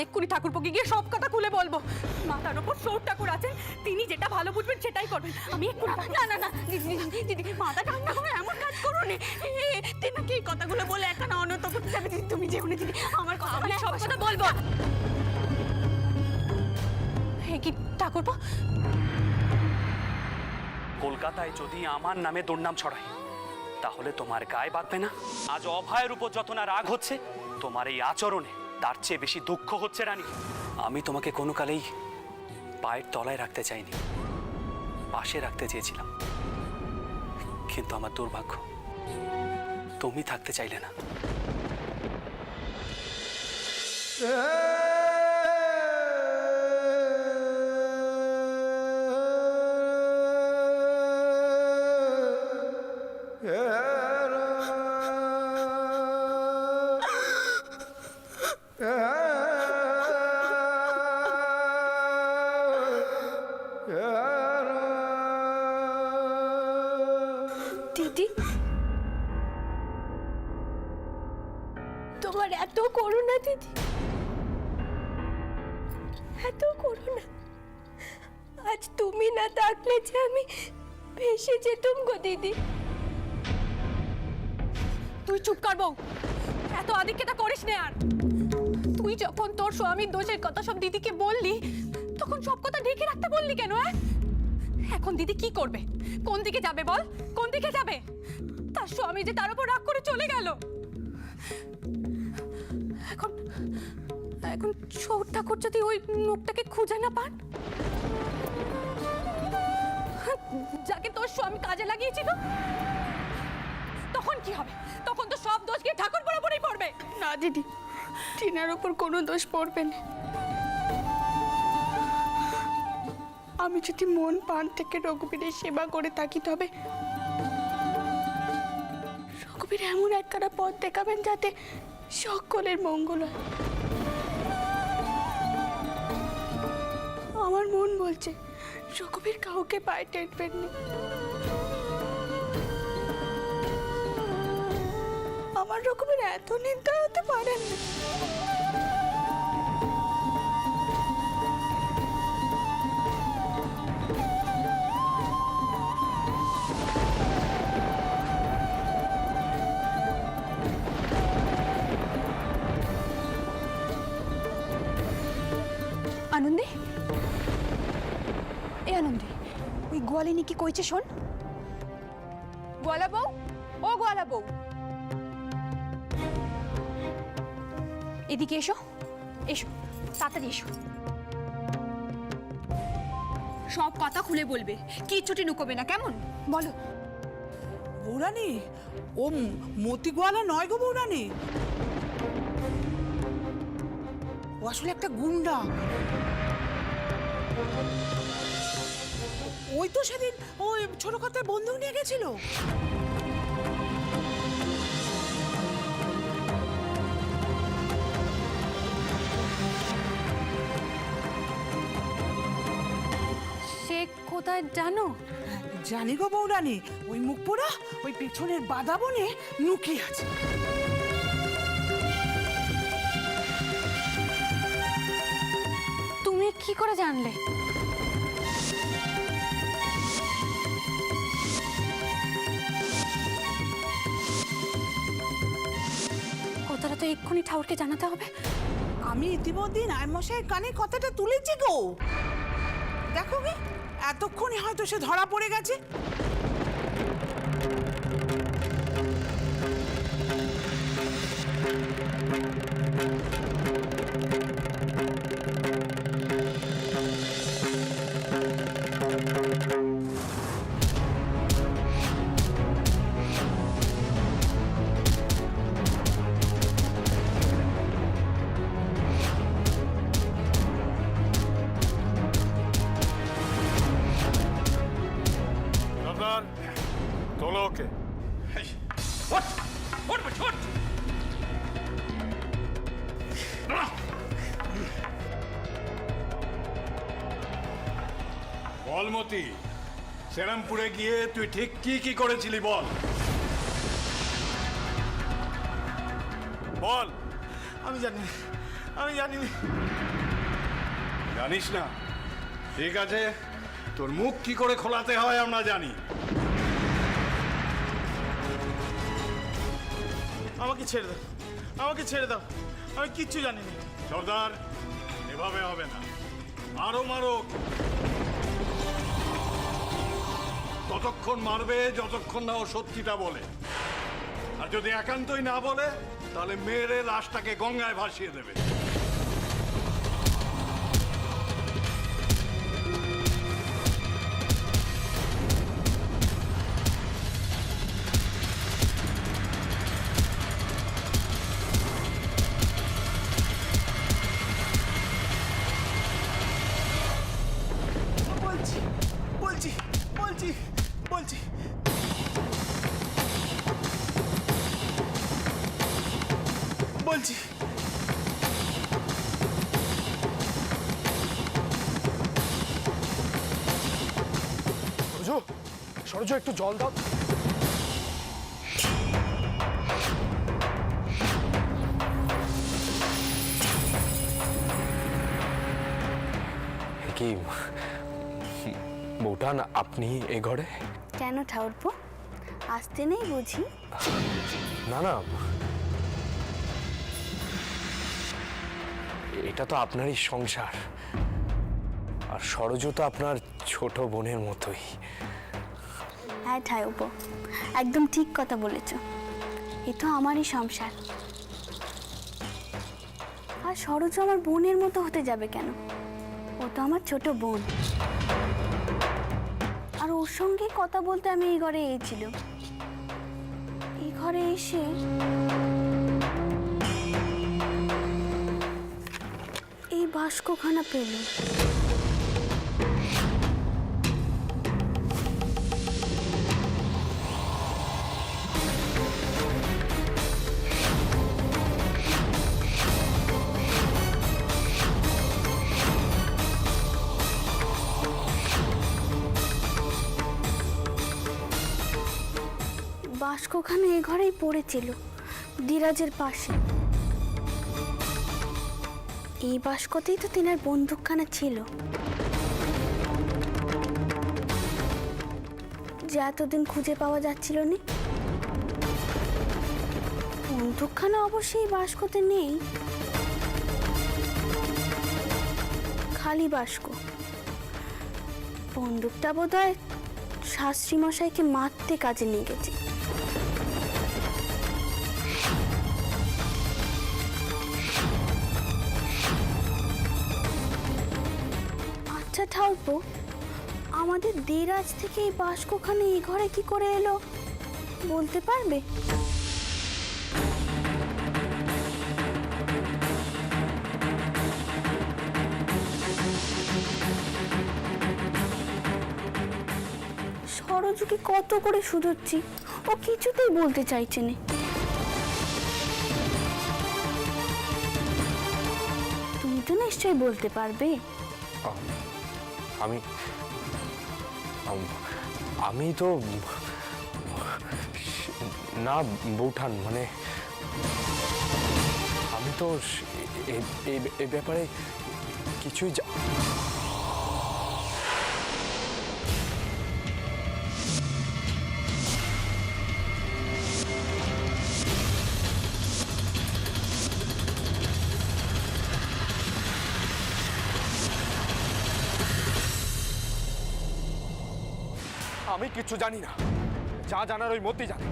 এক্ষুনি ঠাকুরপোকে গিয়ে সব কথা খুলে বলবো। মাথার ওপর সৌর ঠাকুর আছেন, তিনি যেটা ভালো বুঝবেন সেটাই করবেন। আমি এক্ষুনি না না না দিদি মাথা ঠান্ডা করে এমন কাজ করো না। তেনাকে এই কথাগুলো বলে একা না অন্য তখন যাবে দিদি, তুমি যেও না দিদি, আমার কথা আমি সব কথা বলবো। হে কি ঠাকুরপো, কলকাতায় যদি আমার নামে দুর্নাম ছড়ায় তাহলে তোমার গায়ে বাঁধবে না? আজ অভয়ের উপর যত না রাগ হচ্ছে তোমার এই আচরণে, তার চেয়ে বেশি দুঃখ হচ্ছে রানী। আমি তোমাকে কোনো কালেই পায়ের তলায় রাখতে চাইনি, পাশে রাখতে চেয়েছিলাম, কিন্তু আমার দুর্ভাগ্য তুমি থাকতে চাইলে না। দিদি তোমার এত করুণা দিদি, এত করুণা। আজ তুমি না থাকলে যে আমি ভেসে যেতুম গো দিদি। তুই চুপ কর বউ, এত আদিক্ষেতা করিস না আর। তুই যখন তোর স্বামীর দোষের কথা সব দিদিকে বললি, তখন সব কথা ঢেকে রাখতে বললি কেন? এখন দিদি কি করবে? কোন দিকে যাবে বল, কোন দিকে যাবে? তার স্বামী যে তার উপর রাগ করে চলে গেল। এখন এখন সৌর ঠাকুর যদি ওই নোকটাকে খুঁজে না পান, যাকে তোর স্বামী কাজে লাগিয়েছিল, তখন কি হবে? তখন তো সব দোষ গিয়ে ঠাকুর বরাবরই পড়বে। না দিদি, টিনার ওপর কোনো দোষ পড়বে না। আমি যদি মন প্রাণ থেকে রঘুবীরের সেবা করে থাকি, তবে রঘুবীর এমন একখানা পথ দেখাবেন যাতে সকলের মঙ্গল হয়। আমার মন বলছে রঘুবীর কাউকে পায়ে টেকবেন না। আমার রঘুবীর এত নিন্দা হতে পারেন না। আনন্দে, এ আনন্দে, ওই গোয়ালিনী কি কইছে শোন। গোয়ালা বউ, ও গোয়ালা বউ, এদিকে এসো, এসো তাড়াতাড়ি এসো। সব কথা খুলে বলবে, কিচ্ছুটি লুকোবে না, কেমন? বলো। বৌরানী, ও মতি গোয়ালা নয় গো বৌরানী, ও আসলে একটা গুন্ডা। ওই তো সেদিন ওই ছোট কথায় বন্দুক নিয়ে গেছিল। সে কোথায় জানো? জানি গো বৌরানী, ওই মুখ পোড়া ওই পেছনের বাদা বনে লুকিয়ে আছে। তুমি কি করে জানলে? কথাটা তো এক্ষুনি ঠাকুরকে জানাতে হবে। আমি ইতিমধ্যে নায়মশাইয়ের কানে কথাটা তুলেছি গো। দেখো গে, এতক্ষণে হয়তো সে ধরা পড়ে গেছে। তোলো ওকে। বল মতি, সেরামপুরে গিয়ে তুই ঠিক কি কি করেছিলি বল বল। আমি জানি না, আমি জানি না। জানিস না? ঠিক আছে, তোর মুখ কি করে খোলাতে হয় আমরা জানি। আমাকে ছেড়ে দাও, আমাকে ছেড়ে দাও, আমি কিচ্ছু জানি না। সর্দার, এভাবে হবে না, আরো মারো। ততক্ষণ মারবে যতক্ষণ না ও সত্যিটা বলে, আর যদি একান্তই না বলে তাহলে মেরে লাশটাকে গঙ্গায় ভাসিয়ে দেবে। বলছি বলছি বলছি বলছি বলছি সরজ একটু জল দাও। কি বউটান, আপনি এ ঘরে? কেন ঠাউরপো, আসতে নেই বুঝি? না না, এটা তো আপনারই সংসার, আর সরজ তো আপনার ছোট বোনের মতোই। হ্যাঁ ঠাউরপো, একদম ঠিক কথা বলেছ, এ তো আমারই সংসার। আর সরোজ আমার বোনের মতো হতে যাবে কেন? ও তো আমার ছোট বোন। আর ওর সঙ্গে কথা বলতে আমি এই ঘরে এসেছিল। এই ঘরে এসে এই বাস্কখানা পেল। বাস্কখানা এ ঘরেই পড়েছিল, ধীরাজের পাশে। এই বাস্কতেই তো তিনার বন্দুকখানা ছিল, যে এতদিন খুঁজে পাওয়া যাচ্ছিল না। বন্দুকখানা অবশ্যই বাস্কতে নেই, খালি বাস্ক। বন্দুকটা বোধহয় শাস্ত্রী মশাইকে মারতে কাজে নিয়ে গেছে। আচ্ছা ঠাউরপো, আমাদের দেরাজ থেকে এই বাস্কখানে এই ঘরে কি করে এলো বলতে পারবে? সরজুকে কত করে শুধোচ্ছি, ও কিছুতেই বলতে চাইছে না। তুমি তো নিশ্চয়ই বলতে পারবে। আমি আমি তো না বউঠান, মানে আমি তো এ ব্যাপারে কিছুই আমি কিচ্ছু জানি না, যা জানার ওই মতি জানে।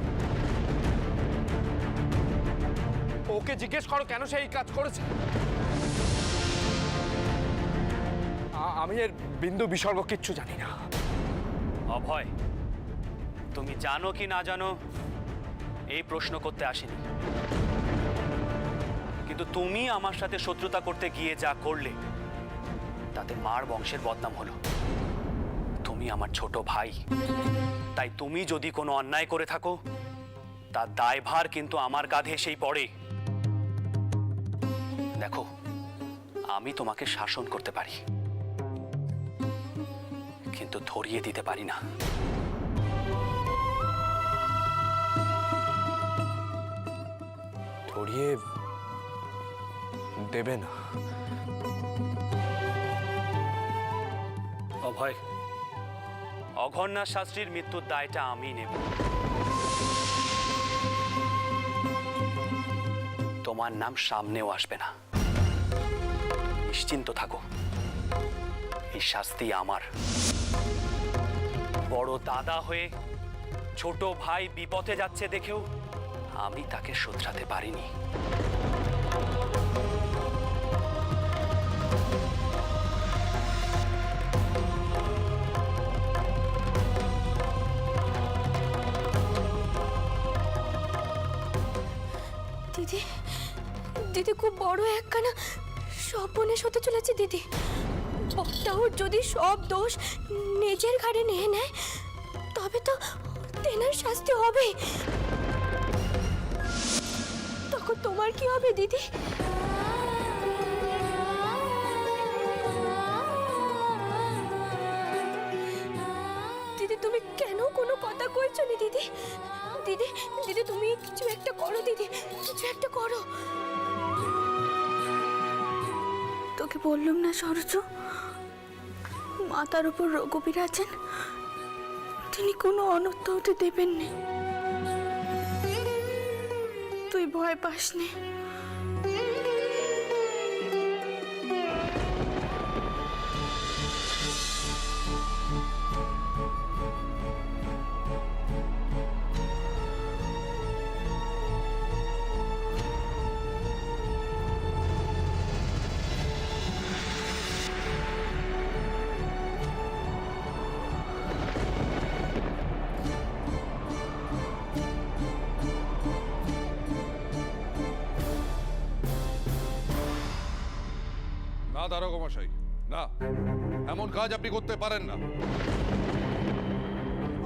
ওকে জিজ্ঞেস করো কেন সে এই কাজ করেছে। আমি এর বিন্দু বিসর্গ কিচ্ছু জানি না। অভয়, তুমি জানো কি না জানো এই প্রশ্ন করতে আসিনি, কিন্তু তুমি আমার সাথে শত্রুতা করতে গিয়ে যা করলে তাতে মার বংশের বদনাম হলো। তুমি আমার ছোট ভাই, তাই তুমি যদি কোনো অন্যায় করে থাকো তার দায়ভার কিন্তু আমার কাঁধে এসেই পড়ে। দেখো, আমি তোমাকে শাসন করতে পারি, কিন্তু ধরিয়ে দিতে পারি না। ধরিয়ে দেবে না। অভয়, অঘর্ণা শাস্ত্রীর মৃত্যুর দায়টা আমি নেব। তোমার নাম সামনেও আসবে না। নিশ্চিন্ত থাকো, এই শাস্তি আমার। বড় দাদা হয়ে ছোট ভাই বিপথে যাচ্ছে দেখেও আমি তাকে শোধরাতে পারিনি। দিদি, দিদি খুব বড় একখানা সর্বনাশ হতে চলেছে দিদি। বক্তাহুর যদি সব দোষ নিজের ঘাড়ে নিয়ে নেয় তবে তো তেনার শাস্তি হবে। তখন তোমার কি হবে দিদি? দিদি তুমি কেন কোনো কথা কইছো না দিদি? দিদি, দিদি তুমি কিছু একটা করো দিদি, কিছু একটা করো। তোকে বললাম না সরজু, মাথার উপর রঘুবীর আছেন, তিনি কোনো অনর্থ হতে দেবেন না। তুই ভয় পাস নে। না দারোগা মশাই, না, এমন কাজ আপনি করতে পারেন না।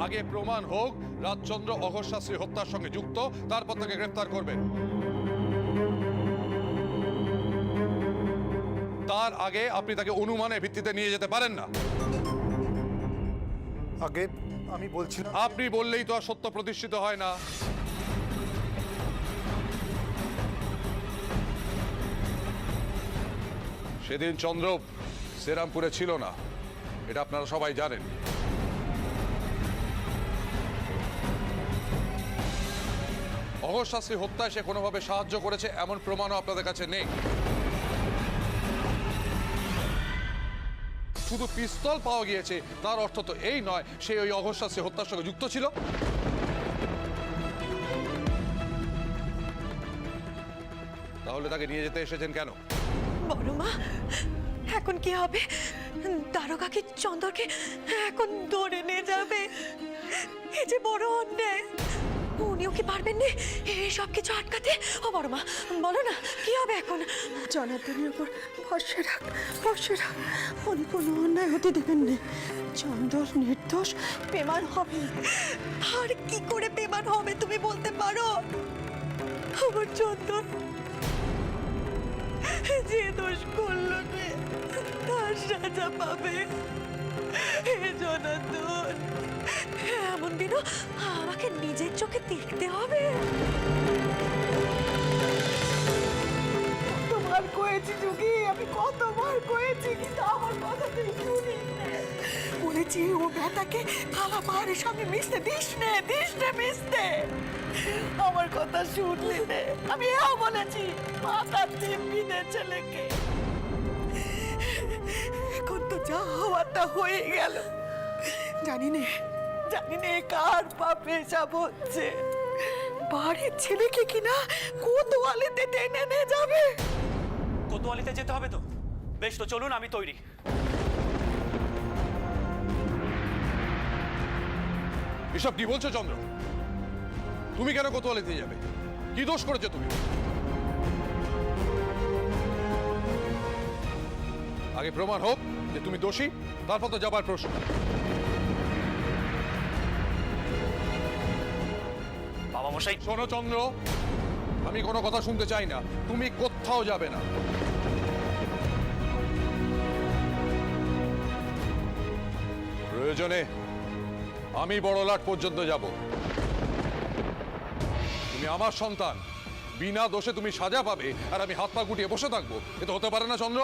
আগে প্রমাণ হোক রাজচন্দ্র অঘোষ শাস্ত্রী হত্যার সঙ্গে যুক্ত, তারপর তাকে গ্রেফতার করবেন। তার আগে আপনি তাকে অনুমানের ভিত্তিতে নিয়ে যেতে পারেন না। আগে আমি বলছিলাম, আপনি বললেই তো আর সত্য প্রতিষ্ঠিত হয় না। সেদিন চন্দ্র শ্রীরামপুরে ছিল না, এটা আপনারা সবাই জানেন। অঘোষ শাস্ত্রী হত্যায় সে কোনোভাবে সাহায্য করেছে এমন প্রমাণও আপনাদের কাছে নেই। শুধু পিস্তল পাওয়া গিয়েছে তার অর্থ তো এই নয় সে ওই অঘোষ শাস্ত্রী হত্যার সঙ্গে যুক্ত ছিল। তাহলে তাকে নিয়ে যেতে এসেছেন কেন? বড় মা, এখন কি হবে? দারোগা কি চন্দরকে এখন ধরে নিয়ে যাবে? এই যে বড় অন্যায়, উনিও কি পারবেন না এই সব কিছু আটকাতে? ও বড় মা, বলো না কি হবে এখন? জনার্দনের উপর ভরসা রাখ, ভরসা রাখ। উনি কোনো অন্যায় হতে দেবেন না। চন্দর নির্দোষ, পেমান হবে। আর কি করে পেমান হবে তুমি বলতে পারো? আমার চন্দর যে দোষ করলো রে তার সাজা পাবে। হে জনার্দন, এমন দিনও আমাকে নিজের চোখে দেখতে হবে। কতবার কয়েছি যুগি, আমি কতবার কয়েছি, কিন্তু আমার কথা তুই শুনিস না। বলেছি ও বেটাকে কালা পাহাড়ের সঙ্গে মিশতে দিস নে, দিস নে মিশতে। আমার কথা শুনলি নে। আমি এও বলেছি মাথা দিব্যি নে ছেলেকে। এখন তো যা হওয়ার তা হয়ে গেল। জানি নে, জানি নে কার পাপে সব হচ্ছে। বাড়ির ছেলেকে কিনা কোতোয়ালিতে টেনে নিয়ে যাবে। কোতোয়ালিতে যেতে হবে তো? বেশ, তো চলুন, আমি তৈরি। এসব কি বলছো চন্দ্র? তুমি কেন কোতোয়ালিতে যাবে? কি দোষ করেছো তুমি? আগে প্রমাণ হোক যে তুমি দোষী, তারপর তো যাবার প্রশ্ন। বাবা মশাই, শোনো চন্দ্র, আমি কোনো কথা শুনতে চাই না। তুমি কোথাও যাবে না। প্রয়োজনে আমি বড়লাট পর্যন্ত যাব। তুমি আমার সন্তান, বিনা দোষে তুমি সাজা পাবে আর আমি হাত পা গুটিয়ে বসে থাকবো, এ তো হতে পারে না চন্দ্র।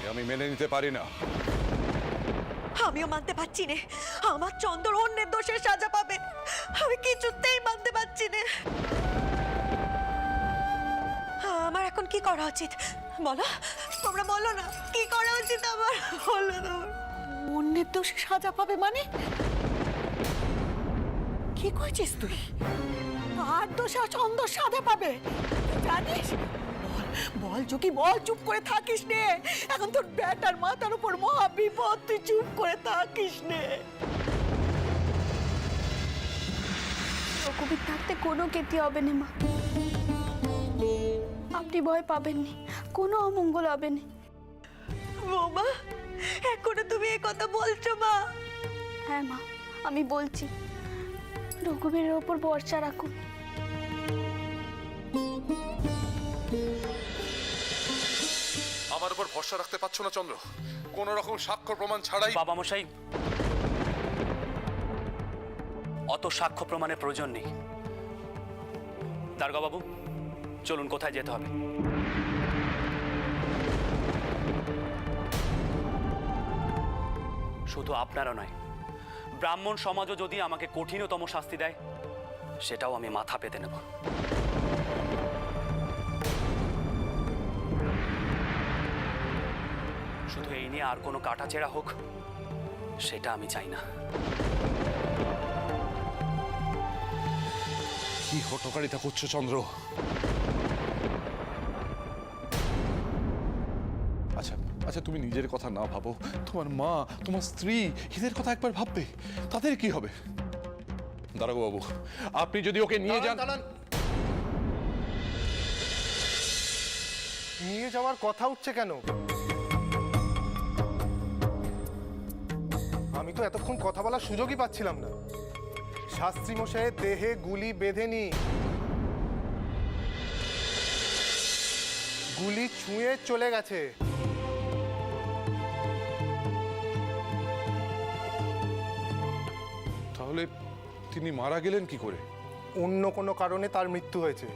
এ আমি মেনে নিতে পারি না। আমিও মানতে পারছি না আমার চন্দর অন্যের দোষে সাজা পাবে। আমি কিছুতেই মানতে পারছি না। আমার এখন কি করা উচিত বলো, তোমরা বলো না কি করা উচিত আমার, বলো না। অন্যের দোষে সাজা পাবে মানে কি কইছিস তুই? আর দোষে চন্দর সাজা পাবে জানিস? বল যোগী বল, চুপ করে থাকিস নে। এখন তোর ব্যাটার মাথার উপর মহা বিপদ, তুই চুপ করে থাকিস নে। রঘুবীর থাকতে কোনো ক্ষতি হবে না মা, আপনি ভয় পাবেননি, কোনো অমঙ্গল হবে না। বৌমা এখনো তুমি এই কথা বলছো মা? হ্যাঁ মা, আমি বলছি, রঘুবীরের ওপর ভরসা রাখুন। আমার উপর ভরসা রাখতে পারছো না চন্দ্র? কোন রকম সাক্ষ্য প্রমাণ ছাড়াই? বাবা মশাই, অত সাক্ষ্য প্রমাণের প্রয়োজন নেই। দারোগা বাবু, চলুন কোথায় যেতে হবে। শুধু আপনারা নয়, ব্রাহ্মণ সমাজও যদি আমাকে কঠিনতম শাস্তি দেয়, সেটাও আমি মাথা পেতে নেব। শুধু এই নিয়ে আর কোনো কাটাছেঁড়া হোক, সেটা আমি চাই না। কি হটকারিতা করছো চন্দ্র? আচ্ছা আচ্ছা, তুমি নিজের কথা না ভাবো, তোমার মা, তোমার স্ত্রী, এদের কথা একবার ভাববে। তাদের কি হবে? দারোগা বাবু, আপনি যদি ওকে নিয়ে যান। নিয়ে যাওয়ার কথা উঠছে কেন? আমি তো এতক্ষণ কথা বলার সুযোগই পাচ্ছিলাম না। শাস্ত্রী মশাইয়ের দেহে গুলি বেঁধেনি, গুলি ছুঁয়ে চলে গেছে। তাহলে তিনি মারা গেলেন কি করে? অন্য কোনো কারণে তার মৃত্যু হয়েছে।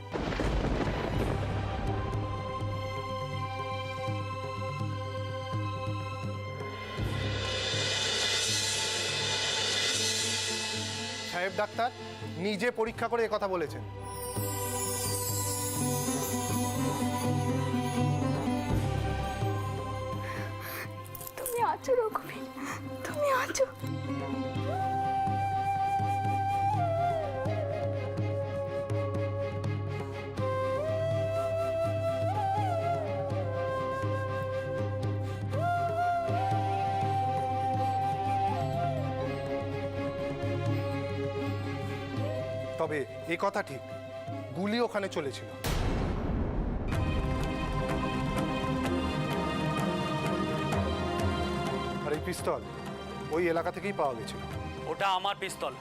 সাহেব ডাক্তার নিজে পরীক্ষা করে একথা বলেছেন। তুমি আছো রঘুবীর, তুমি আছো। তবে এ কথা ঠিক, গুলি ওখানে চলেছিল। আর এই পিস্তল ওই এলাকা থেকেই পাওয়া গেছিল। ওটা আমার পিস্তল।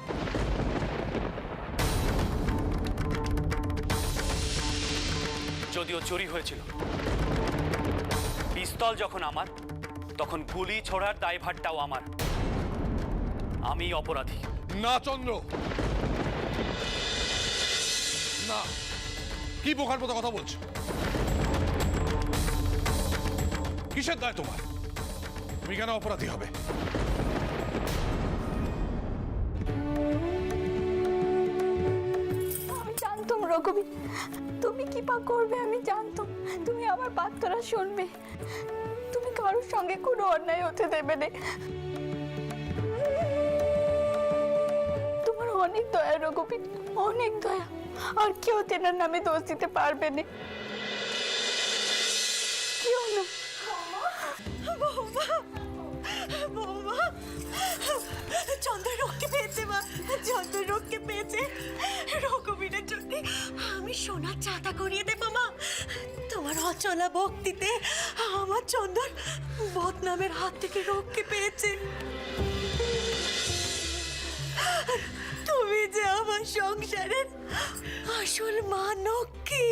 যদিও চুরি হয়েছিল, পিস্তল যখন আমার, তখন গুলি ছোড়ার দায়ভারটাও আমার। আমি অপরাধী। না চন্দ্র, না। কি বোকার মতো কথা বলছো? কিসের দায় তোমার? তুমি কেন অপরাধী হবে? আমি জানতাম রঘুবীর, তুমি কি পা করবে, আমি জানতাম তুমি আমার বার্তাটা শুনবে। তুমি কারোর সঙ্গে কোনো অন্যায় হতে দেবে না। তোমার অনেক দয়া রঘুবীর, অনেক দয়া। আর কেউ তেনার নামে দোষ দিতে পারবে না। কেউ না। বৌমা, বৌমা, চন্দ্র রক্ষে পেয়েছে মা, চন্দ্র রক্ষে পেয়েছে। রঘুবীরের জন্য আমি সোনার চাঁদা করিয়ে দেবো মা। তোমার অচলা ভক্তিতে আমার চন্দন বদনামের হাত থেকে রক্ষে পেয়েছে। তুমি যে আমার সংসারের আসল মা লক্ষ্মী।